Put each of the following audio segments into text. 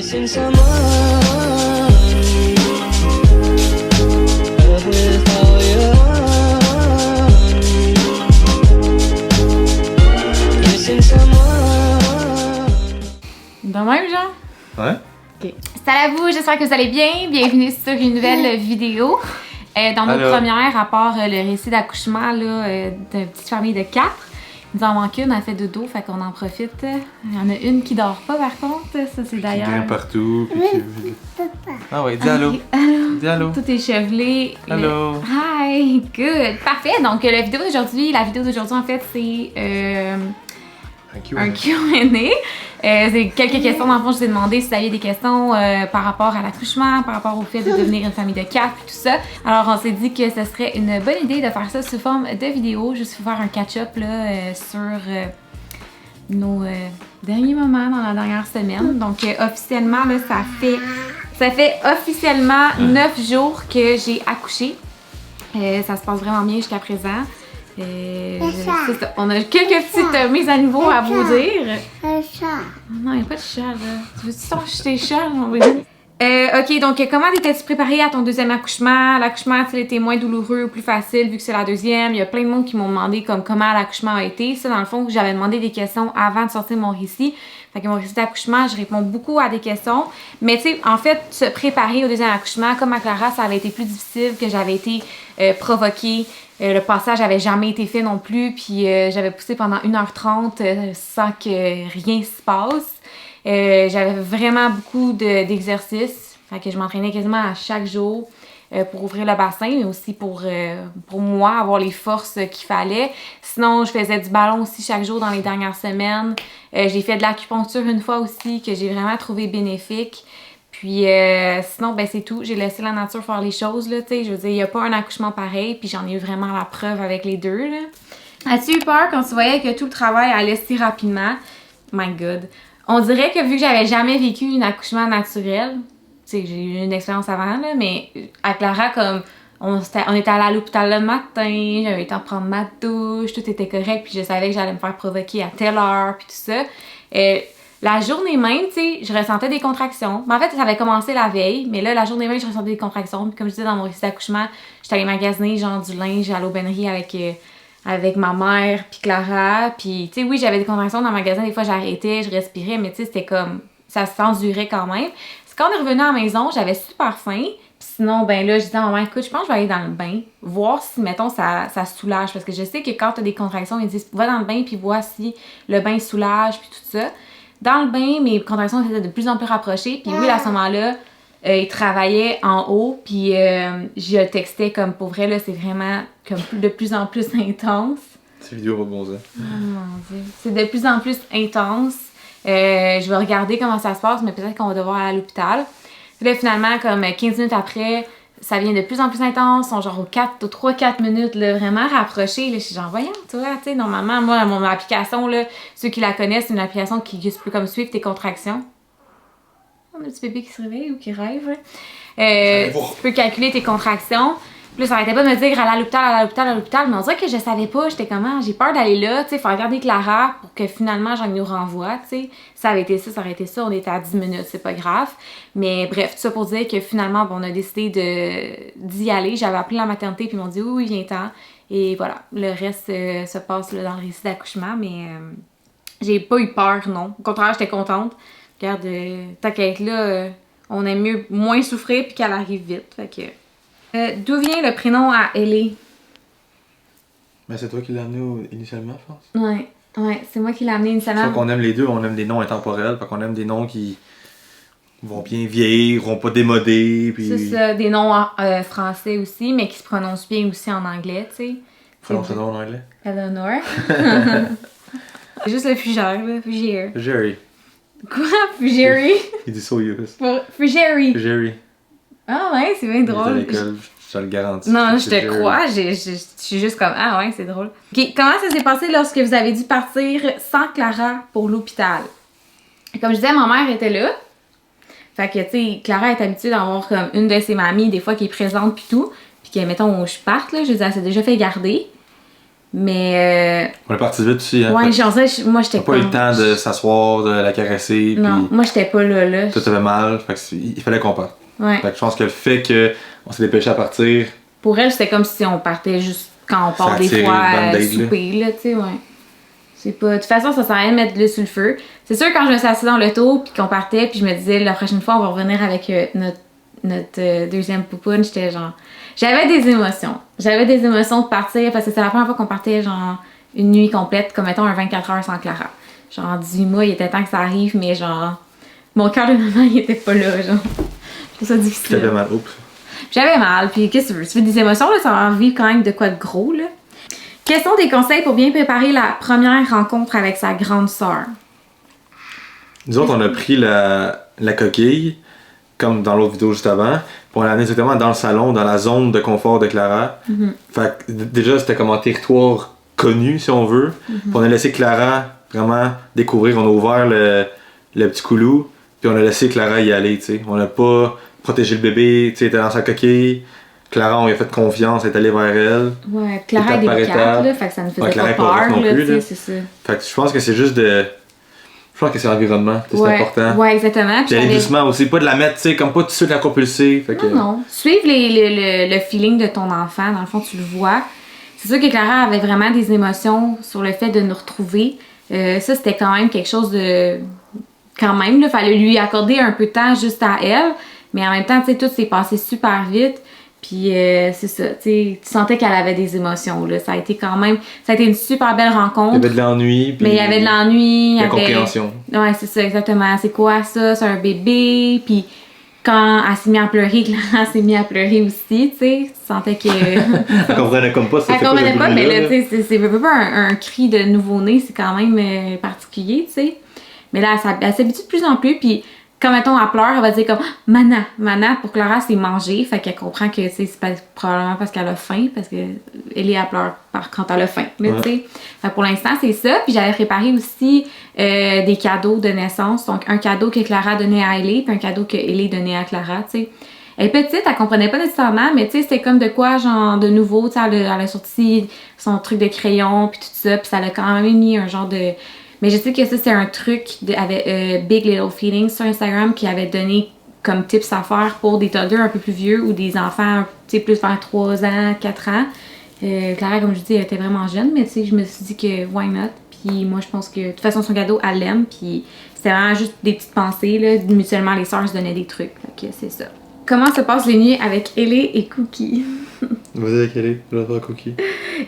missing someone with all your missing someone. De même, genre? Ouais. Ok. Salut à vous, j'espère que vous allez bien. Bienvenue sur une nouvelle vidéo. Dans nos premières, à part le récit d'accouchement d'une petite famille de 4, il nous en manque une, elle fait dodo, fait qu'on en profite. Il y en a une qui dort pas par contre, ça c'est d'ailleurs. Qui grimpe partout. Puis Ah ouais, dis allô. Dis allô. Tout est chevelé. Allô. Hi, good, parfait. Donc la vidéo d'aujourd'hui en fait c'est un Q&A. C'est quelques questions dans le fond, je vous ai demandé si vous aviez des questions par rapport à l'accouchement, par rapport au fait de devenir une famille de 4 et tout ça. Alors on s'est dit que ce serait une bonne idée de faire ça sous forme de vidéo, juste pour faire un catch-up sur nos derniers moments dans la dernière semaine. Donc officiellement, là, ça fait officiellement 9 jours que j'ai accouché. Ça se passe vraiment bien jusqu'à présent. C'est ça. On a quelques petites mises à niveau à vous dire. Un chat. Non, il n'y a pas de chat là. Tu veux-tu toucher tes chats? Ok, donc comment étais-tu préparée à ton deuxième accouchement? L'accouchement a-t-il été moins douloureux ou plus facile vu que c'est la deuxième? Il y a plein de monde qui m'ont demandé comment l'accouchement a été. Ça, dans le fond, j'avais demandé des questions avant de sortir mon récit. Fait que mon récit d'accouchement, je réponds beaucoup à des questions. Mais tu sais, en fait, se préparer au deuxième accouchement, comme à Clara, ça avait été plus difficile, que j'avais été provoquée. Le passage n'avait jamais été fait non plus, puis j'avais poussé pendant 1h30 sans que rien se passe. J'avais vraiment beaucoup d'exercices, fait que je m'entraînais quasiment à chaque jour pour ouvrir le bassin, mais aussi pour moi avoir les forces qu'il fallait. Sinon, je faisais du ballon aussi chaque jour dans les dernières semaines. J'ai fait de l'acupuncture une fois aussi que j'ai vraiment trouvé bénéfique. Puis sinon, ben c'est tout. J'ai laissé la nature faire les choses, là, tu sais. Je veux dire, il n'y a pas un accouchement pareil, puis j'en ai eu vraiment la preuve avec les deux, là. As-tu eu peur quand tu voyais que tout le travail allait si rapidement? My God. On dirait que vu que j'avais jamais vécu un accouchement naturel, tu sais, j'ai eu une expérience avant, là, mais à Clara, comme, on était allé à l'hôpital le matin, j'avais eu le temps de prendre ma douche, tout était correct, puis je savais que j'allais me faire provoquer à telle heure, puis tout ça. La journée même, tu sais, je ressentais des contractions. Mais en fait, ça avait commencé la veille, mais là, la journée même, je ressentais des contractions. Puis comme je disais dans mon récit d'accouchement, j'étais allée magasiner genre du linge à l'aubainerie avec ma mère puis Clara. Puis, tu sais, oui, j'avais des contractions dans le magasin. Des fois, j'arrêtais, je respirais, mais tu sais, c'était comme... Ça s'endurait quand même. C'est quand on est revenu à la maison, j'avais super faim. Puis sinon, ben là, je disais à ma mère, écoute, je pense que je vais aller dans le bain. Voir si, mettons, ça soulage. Parce que je sais que quand t'as des contractions, ils disent, va dans le bain puis vois si le bain soulage puis tout ça. Dans le bain, mes contractions étaient de plus en plus rapprochées. Puis oui, à ce moment-là, il travaillait en haut. Puis je le textais comme pour vrai, là, c'est vraiment comme de plus en plus intense. Cette vidéo va bon ça. Oh mon Dieu. C'est de plus en plus intense. Je vais regarder comment ça se passe, mais peut-être qu'on va devoir aller à l'hôpital. Puis là, finalement, comme 15 minutes après, ça vient de plus en plus intense. On sont genre aux 3-4 minutes, là, vraiment rapprochés. Là, je suis genre, voyons, toi, tu sais, normalement, moi, mon application, là, ceux qui la connaissent, c'est une application qui peut comme suivre tes contractions. Un petit bébé qui se réveille ou qui rêve. Tu peux calculer tes contractions. Puis là, ça arrêtait pas de me dire, aller à l'hôpital, mais on dirait que je savais pas, j'étais comment, j'ai peur d'aller là, tu sais, faut regarder Clara pour que finalement, j'en nous renvoie, tu sais. Ça avait été ça aurait été ça, on était à 10 minutes, c'est pas grave. Mais bref, tout ça pour dire que finalement, bon, on a décidé d'y aller. J'avais appelé la maternité, puis ils m'ont dit, oui, viens-t'en. Et voilà, le reste se passe là, dans le récit d'accouchement, mais j'ai pas eu peur, non. Au contraire, j'étais contente. Regarde, tant qu'à être là, on aime mieux moins souffrir puis qu'elle arrive vite, fait que... d'où vient le prénom à Ellie? Ben, c'est toi qui l'as amené initialement, je pense. Ouais, c'est moi qui l'ai amené initialement. C'est qu'on aime les deux, on aime des noms intemporels, fait qu'on aime des noms qui vont bien vieillir, vont pas démoder, puis... C'est ça, des noms français aussi, mais qui se prononcent bien aussi en anglais, tu sais. Prononce le nom en anglais. Eleanor. C'est juste le Fugère, là. Fugère. Jerry. Quoi? Fugéry? Il dit Soyuz. Fugéry. Jerry. Ah ouais, c'est bien drôle. Il est à l'école, je te le garantis. Non, je te crois, je suis juste comme, ah ouais, c'est drôle. Ok, comment ça s'est passé lorsque vous avez dû partir sans Clara pour l'hôpital? Comme je disais, ma mère était là. Fait que, tu sais, Clara est habituée d'avoir comme une de ses mamies, des fois, qui est présente pis tout. Puis que, mettons, je parte, là, je veux dire, elle s'est déjà fait garder. Mais On est parti vite aussi, hein. ouais, genre ça, moi j'étais T'as pas eu le temps de s'asseoir, de la caresser, Non, puis moi j'étais pas là. toi t'avais mal, fait que il fallait qu'on parte. Ouais. Fait que je pense que le fait qu'on s'est dépêché à partir, Pour elle, c'était comme si on partait juste quand on part Ça des attirait fois le band-aid, souper, là, tu sais, ouais. C'est pas... De toute façon, ça sert à rien de mettre de l'huile sur le feu. C'est sûr, quand je me suis assise dans l'auto, puis qu'on partait, puis je me disais, la prochaine fois, on va revenir avec notre deuxième poupoune, j'étais genre... J'avais des émotions. J'avais des émotions de partir, parce que c'est la première fois qu'on partait, genre, une nuit complète, comme mettons un 24 heures sans Clara. Genre, 18 mois, il était temps que ça arrive, mais genre... Mon cœur de maman, il était pas là, genre. Je trouve ça difficile. t'avais mal. Oups. J'avais mal, puis qu'est-ce que tu veux? Tu fais des émotions, là, ça va vivre quand même de quoi de gros, là. Quels sont tes conseils pour bien préparer la première rencontre avec sa grande sœur? Nous autres, on a pris la coquille, comme dans l'autre vidéo juste avant, puis on l'a amené exactement dans le salon, dans la zone de confort de Clara. Fait que déjà, c'était comme un territoire connu, si on veut. Puis on a laissé Clara vraiment découvrir. On a ouvert le petit coulou, puis on a laissé Clara y aller, tu sais. On n'a pas protégé le bébé, tu sais, était dans sa coquille. Clara, on lui a fait confiance, elle est allée vers elle. Ouais, Clara est Étape par délicate, étape. là, fait que ça ne faisait Ouais, Clara pas est pas peur, grosse non là, plus, tu sais, là. c'est ça. Fait que je pense que c'est juste de... Je pense que c'est l'environnement, c'est Ouais, important. ouais, exactement. Puis aller doucement aussi, pas de la mettre, tu sais, comme pas tout de suite la propulser. Fait que... Non. Suivre le feeling de ton enfant, dans le fond, tu le vois. C'est sûr que Clara avait vraiment des émotions sur le fait de nous retrouver. Ça, c'était quand même quelque chose de... Quand même, il fallait lui accorder un peu de temps juste à elle. Mais en même temps, tu sais, tout s'est passé super vite. Puis c'est ça, tu sentais qu'elle avait des émotions, là. Ça a été quand même... Ça a été une super belle rencontre. Il y avait de l'ennui. Mais il y avait de l'ennui. L'incompréhension. Ouais, c'est ça, exactement. C'est quoi ça? C'est un bébé. Puis quand elle s'est mise à pleurer, Clara s'est mise à pleurer aussi, tu sais. Tu sentais que... Elle comprenait comme pas, Elle comprenait pas, mais là, tu sais, c'est pas un cri de nouveau-né, c'est quand même particulier, tu sais. Mais là, elle s'habitue de plus en plus, puis quand, mettons, elle pleure, elle va dire comme « Mana! » Mana, pour Clara, c'est manger, fait qu'elle comprend que, tu sais, c'est probablement parce qu'elle a faim, parce que Ellie, elle pleure quand elle a faim, tu sais. Fait que pour l'instant, c'est ça, puis j'avais préparé aussi des cadeaux de naissance, donc un cadeau que Clara donnait à Ellie, puis un cadeau que Ellie donnait à Clara, tu sais. Elle est petite, elle comprenait pas nécessairement, mais tu sais, c'était comme de quoi, genre, de nouveau, tu sais, elle a sorti son truc de crayon, puis tout ça, puis ça l'a quand même mis un genre de... Mais je sais que ça, c'est un truc avec Big Little Feelings sur Instagram qui avait donné comme tips à faire pour des toddlers un peu plus vieux ou des enfants, tu sais, plus vers 3 ans, 4 ans. Clara, comme je dis, elle était vraiment jeune, mais tu sais, je me suis dit que why not? Puis moi, je pense que de toute façon, son cadeau, elle l'aime, puis c'était vraiment juste des petites pensées, là. Mutuellement, les sœurs se donnaient des trucs, fait que c'est ça. Comment se passent les nuits avec Ellie et Cookie? Vas-y avec Ellie, je vais faire Cookie.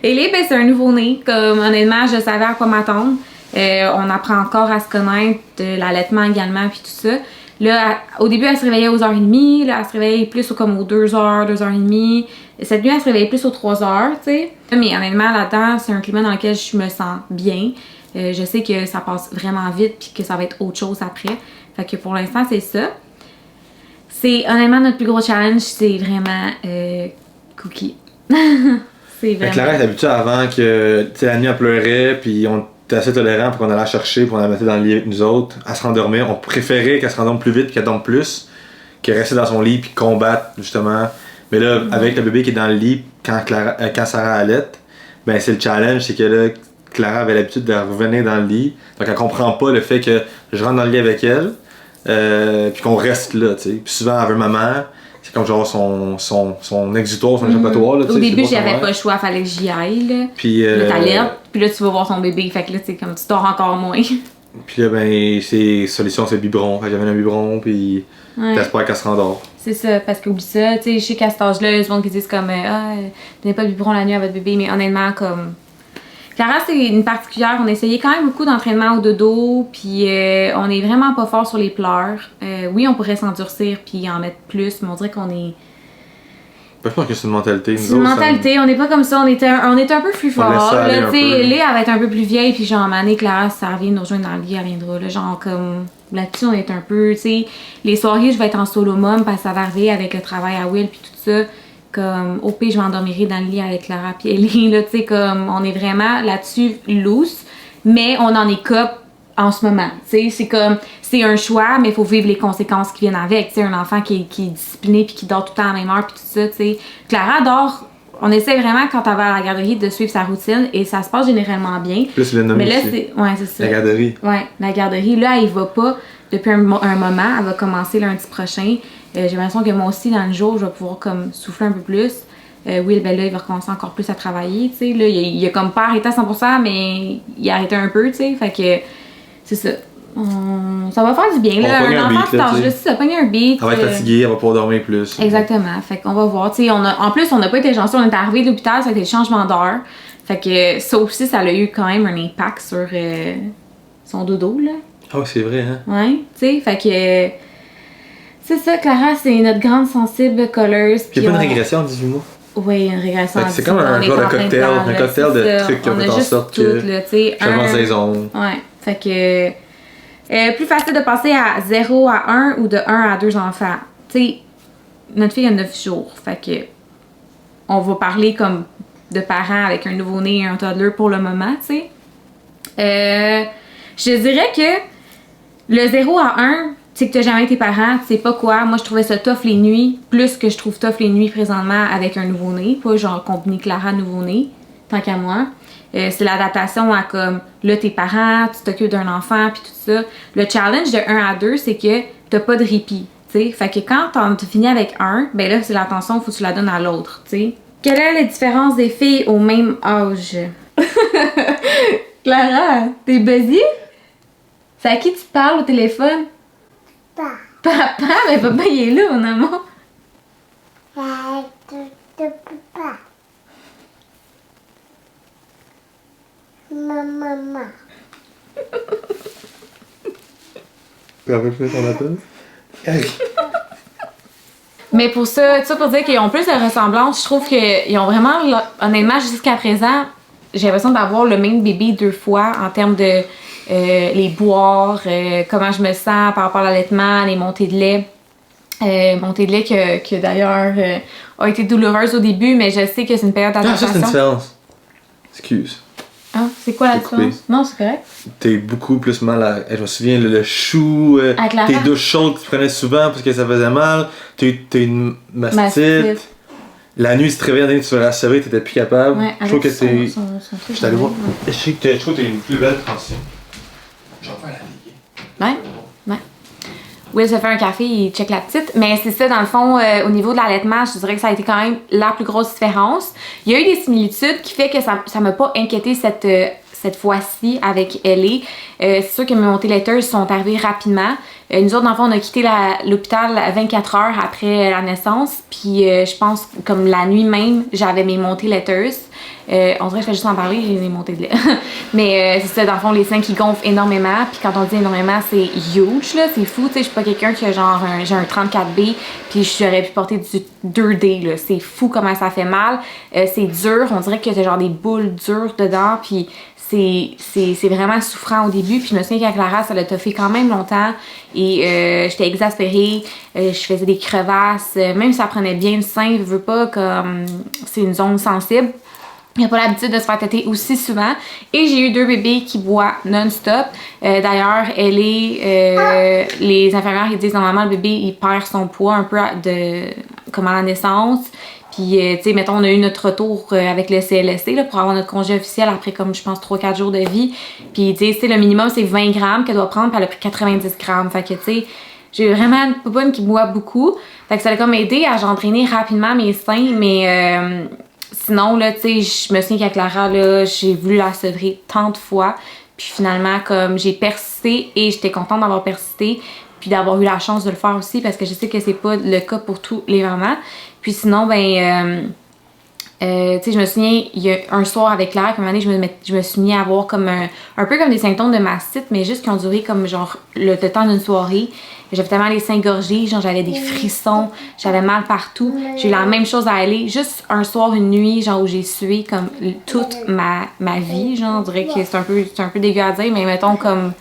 Ellie, ben c'est un nouveau-né, comme honnêtement, je savais à quoi m'attendre. On apprend encore à se connaître, de l'allaitement également, puis tout ça. Là, au début, elle se réveillait aux 1h30. Là, elle se réveillait plus comme aux 2h, 2h30. Cette nuit, elle se réveillait plus aux 3h, tu sais. Mais honnêtement, là-dedans, c'est un climat dans lequel je me sens bien. Je sais que ça passe vraiment vite, puis que ça va être autre chose après. Fait que pour l'instant, c'est ça. C'est honnêtement notre plus gros challenge, c'est vraiment Cookie. C'est vraiment... Clara est habituée avant que, tu sais, la nuit, elle pleurait, puis on était assez tolérant pour qu'on allait la chercher, pour qu'on la mettait dans le lit avec nous autres. Elle se rendormait. On préférait qu'elle se rendorme plus vite, qu'elle dorme plus, qu'elle restait dans son lit, puis combattre, justement. Mais là, avec le bébé qui est dans le lit, quand Sarah allait, ben c'est le challenge, c'est que là, Clara avait l'habitude de revenir dans le lit. Donc elle comprend pas le fait que je rentre dans le lit avec elle, puis qu'on reste là, tu sais. Puis souvent, elle veut maman. C'est comme genre son exutoire, son échappatoire. Là, au début, j'avais pas le choix, fallait que j'y aille. Là, puis là t'alertes, puis là, tu vas voir ton bébé. Fait que là, c'est comme tu dors encore moins. Puis là, ben, solution, c'est le biberon. Fait que j'avais un biberon, puis t'espères qu'elle se rendort. C'est ça, parce qu'oublie ça, tu sais, je sais qu'à cet âge-là, il y a des gens qui disent comme donnez pas de biberon la nuit à votre bébé, mais honnêtement, comme. Clara, c'est une particulière. On a essayé quand même beaucoup d'entraînement au dodo, puis on est vraiment pas fort sur les pleurs. Oui, on pourrait s'endurcir puis en mettre plus, mais on dirait qu'on est... Je pense que c'est une mentalité. C'est une mentalité, on n'est pas comme ça, on est un peu plus fort. Là, tu sais, Léa, elle va être un peu plus vieille, puis genre, Mané, Clara, ça revient nous rejoindre dans le lit, elle viendra. Là, genre, comme, là-dessus, on est un peu, tu sais, les soirées, je vais être en solo mom, parce que ça va arriver avec le travail à Will, puis tout ça. Comme, au pire, je m'endormirai dans le lit avec Clara puis Ellie, là, tu sais, comme, on est vraiment là-dessus loose, mais on en est cop en ce moment, tu sais, c'est comme, c'est un choix, mais il faut vivre les conséquences qui viennent avec, tu sais, un enfant qui est discipliné puis qui dort tout le temps à la même heure puis tout ça, tu sais. Clara dort on essaie vraiment quand elle va à la garderie de suivre sa routine et ça se passe généralement bien. Plus le nommer Mais là, aussi. c'est ça. La garderie. Ouais, la garderie. Là, elle y va pas depuis un moment. Elle va commencer lundi prochain. J'ai l'impression que moi aussi, dans le jour, je vais pouvoir comme souffler un peu plus. Oui, ben là, il va recommencer encore plus à travailler, tu sais. Là, il a comme pas arrêté à 100%, mais il a arrêté un peu, tu sais. Fait que, c'est ça. Ça va faire du bien, là. pogne Un un enfant beat, qui là, t'âge tu sais. là, si ça pogne un beat. Elle va être fatiguée, elle va pouvoir dormir plus. Exactement. Fait qu'on va voir. Tu sais, en plus, on n'a pas été chanceux. On est arrivé de l'hôpital, ça a été le changement d'heure. Fait que ça aussi, ça a eu quand même un impact sur son dodo, là. Ah oui, c'est vrai, hein? Ouais, tu sais, fait que... C'est ça, Clara, c'est notre grande sensible colleuse. Il y a pas une régression en 18 mois? Oui, une régression. Fait que c'est comme un genre de cocktail, un cocktail de trucs qui ont fait en sorte que... Changement de saison. Ouais, fait que... plus facile de passer à 0 à 1 ou de 1 à 2 enfants. Tu sais, notre fille a 9 jours, fait que... On va parler comme de parents avec un nouveau-né et un toddler pour le moment, tu sais. Je dirais que le 0 à 1, tu sais que t'as jamais été parent, tu sais pas quoi. Moi, je trouvais ça tough les nuits, plus que je trouve tough les nuits présentement avec un nouveau-né, pas genre combiner Clara nouveau-né, tant qu'à moi. C'est l'adaptation à comme, là, t'es parent, tu t'occupes d'un enfant, puis tout ça. Le challenge de 1 à 2, c'est que t'as pas de répit, tu sais. Fait que quand tu finis avec un, ben là, c'est l'attention, faut que tu la donnes à l'autre, tu sais. Quelle est la différence des filles au même âge? Clara, t'es busy? C'est à qui tu parles au téléphone? Papa, mais papa il est là, mon amour. Papa. Maman. Tu rappelles plus ton appel? Mais pour ça, tout ça pour dire qu'ils ont plus de ressemblances, je trouve qu'ils ont vraiment, honnêtement, jusqu'à présent, j'ai l'impression d'avoir le même bébé 2 fois en termes de les boire, comment je me sens par rapport à l'allaitement, les montées de lait. Montée de lait que d'ailleurs a été douloureuse au début, mais je sais que c'est une période Ah, ça, d'adaptation. c'est une différence. Excuse. Ah, c'est quoi la Je t'ai coupé. différence? Non, c'est correct. T'es beaucoup plus mal à... Je me souviens, le chou, Avec la tes rate. douches chaudes que tu prenais souvent parce que ça faisait mal. T'as une mastite. Mastite. La nuit, tu te réveillais, tu te rassurais, t'étais plus capable. Ouais, je trouve que t'es... son truc. Je suis allé voir. Ouais. Je trouve que t'as une plus belle transition. Je vais faire la ligue. Ouais. Will se fait un café, il check la petite. Mais c'est ça, dans le fond, au niveau de l'allaitement, je dirais que ça a été quand même la plus grosse différence. Il y a eu des similitudes qui fait que ça m'a pas inquiété cette fois-ci avec Ellie. C'est sûr que mes montées laiteuses sont arrivées rapidement. Nous autres, dans le fond, on a quitté l'hôpital 24 heures après la naissance. Puis je pense, comme la nuit même, j'avais mes montées laiteuses. On dirait que je fais juste en parler, j'ai des montées de lait. Mais c'est ça, dans le fond, les seins qui gonflent énormément. Puis quand on dit énormément, c'est huge, là. C'est fou, tu sais. Je suis pas quelqu'un qui a genre j'ai un 34B, puis j'aurais pu porter du 2D, là. C'est fou comment ça fait mal. C'est dur, on dirait que t'as genre des boules dures dedans. Puis c'est vraiment souffrant au début. Puis je me souviens qu'avec Clara, ça l'a toffé quand même longtemps. Et j'étais exaspérée. Je faisais des crevasses. Même si ça prenait bien le sein, je veux pas, comme c'est une zone sensible. Il n'y a pas l'habitude de se faire téter aussi souvent. Et j'ai eu 2 bébés qui boivent non-stop. D'ailleurs, les infirmières ils disent normalement le bébé il perd son poids un peu comme à la naissance. Puis, tu sais, mettons, on a eu notre retour avec le CLSC là, pour avoir notre congé officiel après, comme je pense, 3-4 jours de vie. Puis, tu sais, le minimum, c'est 20 grammes qu'elle doit prendre, puis elle a pris 90 grammes. Fait que, tu sais, j'ai vraiment une poupone qui boit beaucoup. Fait que ça a comme aidé à j'entraîner rapidement mes seins, mais sinon, là, tu sais, je me souviens qu'avec Clara, là, j'ai voulu la sevrer tant de fois. Puis finalement, comme j'ai persisté et j'étais contente d'avoir persisté, puis d'avoir eu la chance de le faire aussi parce que je sais que c'est pas le cas pour tous les mamans. Puis sinon, ben, tu sais, je me souviens, il y a un soir avec Clara, puis à un moment donné, je me suis mis à avoir comme un peu comme des symptômes de mastite, mais juste qui ont duré comme genre le temps d'une soirée. J'avais tellement les seins gorgés, genre j'avais des frissons, j'avais mal partout. J'ai eu la même chose à aller, juste un soir, une nuit, genre où j'ai sué comme toute ma vie, genre on dirait que c'est un peu dégueu à dire, mais mettons comme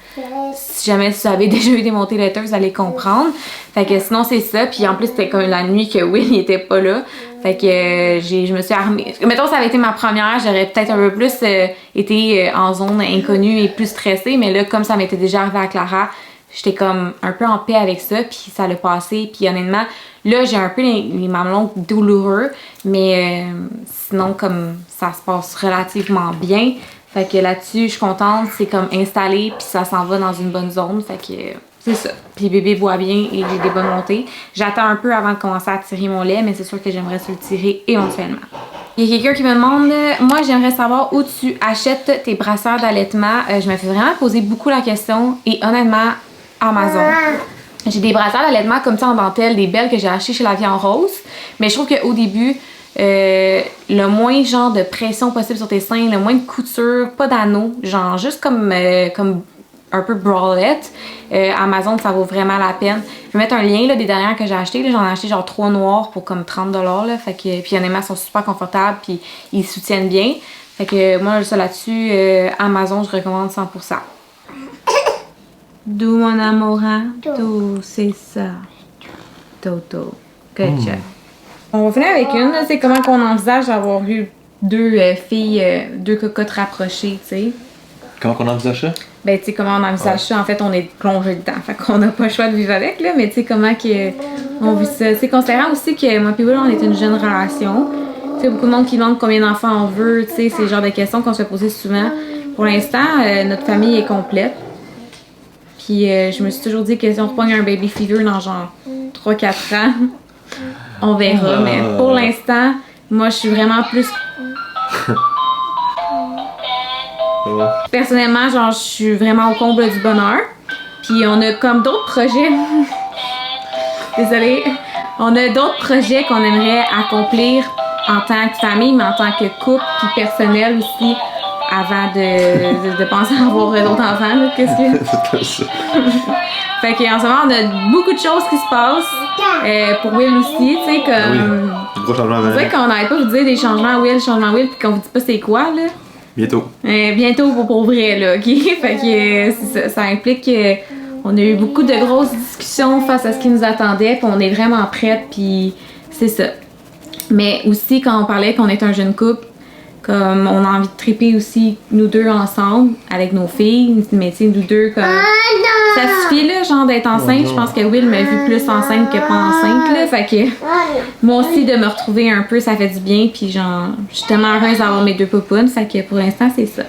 si jamais vous avez déjà eu des montées laiteuses, vous allez comprendre. Fait que sinon c'est ça, puis en plus c'était comme la nuit que Will il était pas là. Fait que je me suis armée. Mettons ça avait été ma première, j'aurais peut-être un peu plus été en zone inconnue et plus stressée, mais là comme ça m'était déjà arrivé à Clara, j'étais comme un peu en paix avec ça, puis ça l'a passé, puis honnêtement, là, j'ai un peu les mamelons douloureux, mais sinon, comme ça se passe relativement bien. Fait que là-dessus, je suis contente, c'est comme installé, puis ça s'en va dans une bonne zone, fait que c'est ça. Puis bébé boit bien et j'ai des bonnes montées. J'attends un peu avant de commencer à tirer mon lait, mais c'est sûr que j'aimerais se le tirer éventuellement. Il y a quelqu'un qui me demande, moi j'aimerais savoir où tu achètes tes brasseurs d'allaitement. Je me fais vraiment poser beaucoup la question et honnêtement, Amazon. J'ai des brasseurs d'allaitement comme ça en dentelle, des belles que j'ai achetées chez La Vie en Rose, mais je trouve qu'au début, le moins genre de pression possible sur tes seins, le moins de couture, pas d'anneau, genre juste comme un peu bralette. Amazon, ça vaut vraiment la peine. Je vais mettre un lien là, des dernières que j'ai achetées. J'en ai acheté genre 3 noirs pour comme 30$. Là, fait que, puis honnêtement, ils sont super confortables puis ils soutiennent bien. Fait que moi, ça là-dessus, Amazon, je recommande 100%. D'où mon amour, hein? D'où, c'est ça. Toto. Good job. On va finir avec une. C'est comment qu'on envisage d'avoir eu deux filles, deux cocottes rapprochées, tu sais. Comment qu'on envisage ça? Ben, tu sais, comment on envisage ça, en fait, on est plongé dedans. Fait qu'on n'a pas le choix de vivre avec, là, mais tu sais, comment on vit ça. C'est considérant aussi que moi et Will, on est une jeune relation. Tu sais, beaucoup de monde qui demande combien d'enfants on veut, tu sais, c'est le genre de questions qu'on se fait poser souvent. Pour l'instant, notre famille est complète. Puis je me suis toujours dit que si on repogne un baby fever dans genre 3-4 ans, on verra. Mais pour l'instant, moi, je suis vraiment plus... Personnellement, genre, je suis vraiment au comble du bonheur. Puis on a comme d'autres projets. Désolée. On a d'autres projets qu'on aimerait accomplir en tant que famille, mais en tant que couple, puis personnel aussi, avant de penser à avoir d'autres enfants. Là. Qu'est-ce que... Fait qu'en ce moment, on a beaucoup de choses qui se passent. Pour Will aussi, tu sais, comme... Oui. Gros changement à venir. C'est vrai qu'on n'arrête pas de vous dire des changements Will, puis qu'on vous dit pas c'est quoi, là. Bientôt. Bientôt pour vrai, là, ok? Fait que ça implique qu'on a eu beaucoup de grosses discussions face à ce qui nous attendait, puis on est vraiment prêtes, puis c'est ça. Mais aussi, quand on parlait qu'on est un jeune couple, comme on a envie de triper aussi, nous deux ensemble, avec nos filles, mais tu sais, nous deux, comme... Ça suffit, là, genre, d'être enceinte. Je pense que Will m'a vu plus enceinte que pas enceinte, là. Fait que moi aussi, de me retrouver un peu, ça fait du bien. Puis genre, je suis tellement heureuse d'avoir mes deux poupounes. Fait que pour l'instant, c'est ça.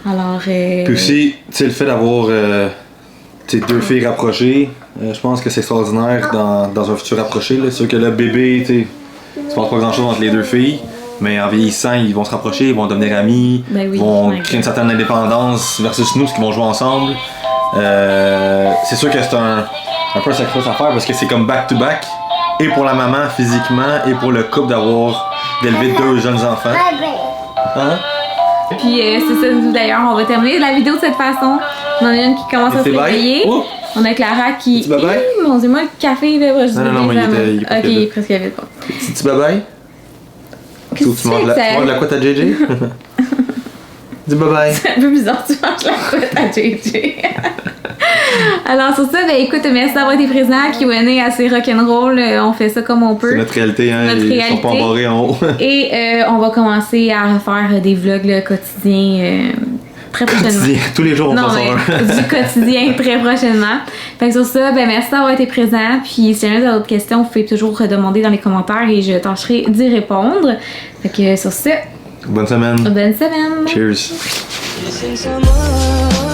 Alors... Puis aussi, tu sais, le fait d'avoir deux filles rapprochées, je pense que c'est extraordinaire dans un futur rapproché, là. C'est sûr que le bébé, tu sais, tu penses pas grand-chose entre les deux filles. Mais en vieillissant, ils vont se rapprocher, ils vont devenir amis, ben oui, vont créer une certaine indépendance versus nous, parce qu'ils vont jouer ensemble. C'est sûr que c'est un peu un sacrifice à faire parce que c'est comme back-to-back, et pour la maman physiquement, et pour le couple d'élever deux jeunes enfants. Hein? Puis c'est ça, nous d'ailleurs, on va terminer la vidéo de cette façon. On en a une qui commence à se réveiller. On a Clara qui... Mon Dieu, moi le café, là, je non, mais il est ok, il est presque vite. Petit bye-bye. Tu manges la couette à JJ? Dis bye-bye. C'est un peu bizarre, tu manges la couette à JJ. Alors sur ça, ben écoute, merci d'avoir été présent. Q&A assez rock'n'roll, on fait ça comme on peut. C'est notre réalité, hein, ils sont pas embarrés en haut. Et on va commencer à refaire des vlogs là, quotidiens très prochainement. Tous les jours on passe du quotidien très prochainement. Fait que sur ça, ben merci d'avoir été présent. Puis si jamais vous avez d'autres questions, vous pouvez toujours demander dans les commentaires et je tâcherai d'y répondre. Fait que sur ça, bonne semaine. Bonne semaine. Cheers. Missing someone.